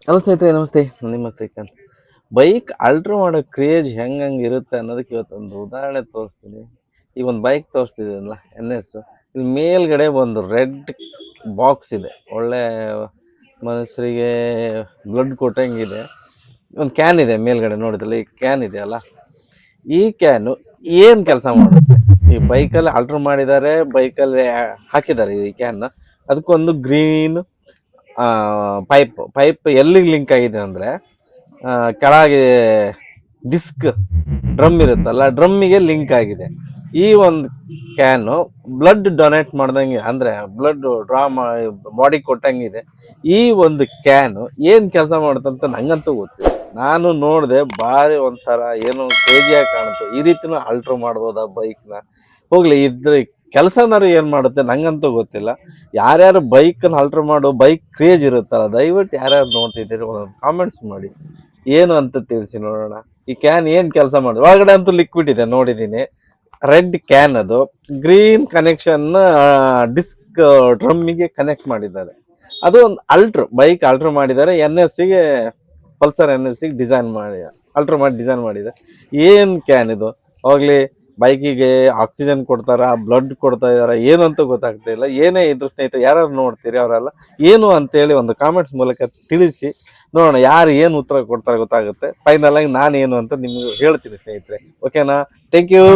Hello ಸ್ನೇಹಿತರೆ, ನಮಸ್ತೆ. ನಾನು ನಿಮ್ಮ ಶ್ರೀಕಾಂತ್. ಬೈಕ್ ಆಲ್ಟ್ರ್ ಮಾಡೋ ಕ್ರೇಜ್ ಹೆಂಗೆ ಇರುತ್ತೆ ಅನ್ನೋದಕ್ಕೆ ಇವತ್ತೊಂದು ಉದಾಹರಣೆ ತೋರಿಸ್ತೀನಿ. ಈಗ ಒಂದು ಬೈಕ್ ತೋರಿಸ್ತಿದ್ದೀನಲ್ಲ, NS. ಇಲ್ಲಿ ಮೇಲ್ಗಡೆ ಒಂದು ರೆಡ್ ಬಾಕ್ಸ್ ಇದೆ, ಒಳ್ಳೆ ಮನುಷ್ಯರಿಗೆ ಬ್ಲಡ್ ಕೊಟ್ಟಂಗಿದೆ. ಒಂದು ಕ್ಯಾನ್ ಇದೆ ಮೇಲ್ಗಡೆ, ನೋಡಿದ್ರಲ್ಲ ಈ ಕ್ಯಾನ್ ಇದೆಯಲ್ಲ, ಈ ಕ್ಯಾನು ಏನು ಕೆಲಸ ಮಾಡುತ್ತೆ? ಈ ಬೈಕಲ್ಲಿ ಆಲ್ಟ್ರ್ ಮಾಡಿದ್ದಾರೆ, ಬೈಕಲ್ಲಿ ಹಾಕಿದ್ದಾರೆ ಈ ಕ್ಯಾನ್ನ. ಅದಕ್ಕೊಂದು ಗ್ರೀನ್ ಪೈಪ್ ಎಲ್ಲಿಗೆ ಲಿಂಕ್ ಆಗಿದೆ ಅಂದರೆ, ಕೆಳಗೆ ಡಿಸ್ಕ್ ಡ್ರಮ್ ಇರುತ್ತಲ್ಲ, ಡ್ರಮ್ಮಿಗೆ ಲಿಂಕ್ ಆಗಿದೆ. ಈ ಒಂದು ಕ್ಯಾನು ಬ್ಲಡ್ ಡೊನೇಟ್ ಮಾಡ್ದಂಗೆ, ಅಂದರೆ ಬ್ಲಡ್ ಡ್ರಾ ಬಾಡಿ ಕೊಟ್ಟಂಗಿದೆ. ಈ ಒಂದು ಕ್ಯಾನು ಏನು ಕೆಲಸ ಮಾಡುತ್ತಂತ ನಂಗಂತೂ ಗೊತ್ತಿಲ್ಲ. ನಾನು ನೋಡಿದೆ, ಭಾರಿ ಒಂಥರ ಏನೋ ಕ್ರೇಜಿಯಾಗಿ ಕಾಣಿಸ್ತು. ಈ ರೀತಿನೂ ಆಲ್ಟ್ರ್ ಮಾಡ್ಬೋದಾ ಬೈಕ್ನ? ಹೋಗ್ಲಿ, ಇದ್ರ ಕೆಲಸನಾರು ಏನು ಮಾಡುತ್ತೆ ನಂಗಂತೂ ಗೊತ್ತಿಲ್ಲ. ಯಾರ್ಯಾರು ಬೈಕನ್ನು ಆಲ್ಟ್ರ್ ಮಾಡೋ ಬೈಕ್ ಕ್ರೇಜ್ ಇರುತ್ತಲ್ಲ, ದಯವಿಟ್ಟು ಯಾರ್ಯಾರು ನೋಡ್ತಿದ್ದೀರಿ ಒಂದೊಂದು ಕಾಮೆಂಟ್ಸ್ ಮಾಡಿ, ಏನು ಅಂತ ತಿಳಿಸಿ ನೋಡೋಣ. ಈ ಕ್ಯಾನ್ ಏನು ಕೆಲಸ ಮಾಡೋದು? ಒಳಗಡೆ ಅಂತೂ ಲಿಕ್ವಿಡ್ ಇದೆ, ನೋಡಿದ್ದೀನಿ. ರೆಡ್ ಕ್ಯಾನ್, ಅದು ಗ್ರೀನ್ ಕನೆಕ್ಷನ್ ಡಿಸ್ಕ್ ಡ್ರಮ್ಮಿಗೆ ಕನೆಕ್ಟ್ ಮಾಡಿದ್ದಾರೆ. ಅದು ಒಂದು ಬೈಕ್ ಆಲ್ಟ್ರ್ ಮಾಡಿದ್ದಾರೆ. NSಗೆ, ಪಲ್ಸರ್ NSಗೆ ಡಿಸೈನ್ ಮಾಡಿ ಆಲ್ಟ್ರ್ ಮಾಡಿ ಡಿಸೈನ್ ಮಾಡಿದ್ದಾರೆ. ಏನು ಕ್ಯಾನ್ ಇದು? ಹೋಗ್ಲಿ, ಬೈಕಿಗೆ ಆಕ್ಸಿಜನ್ ಕೊಡ್ತಾರ, ಬ್ಲಡ್ ಕೊಡ್ತಾ ಇದಾರ, ಏನು ಅಂತ ಗೊತ್ತಾಗ್ತಾ ಇಲ್ಲ. ಏನೇ ಇದ್ರು ಸ್ನೇಹಿತರೆ, ಯಾರು ನೋಡ್ತೀರಿ ಅವರೆಲ್ಲ ಏನು ಅಂತೇಳಿ ಒಂದು ಕಾಮೆಂಟ್ಸ್ ಮೂಲಕ ತಿಳಿಸಿ ನೋಡೋಣ. ಯಾರು ಏನು ಉತ್ತರ ಕೊಡ್ತಾರೆ ಗೊತ್ತಾಗುತ್ತೆ. ಫೈನಲ್ ಆಗಿ ನಾನು ಏನು ಅಂತ ನಿಮ್ಗೆ ಹೇಳ್ತೀನಿ ಸ್ನೇಹಿತರೆ. ಓಕೆನಾ? Thank you.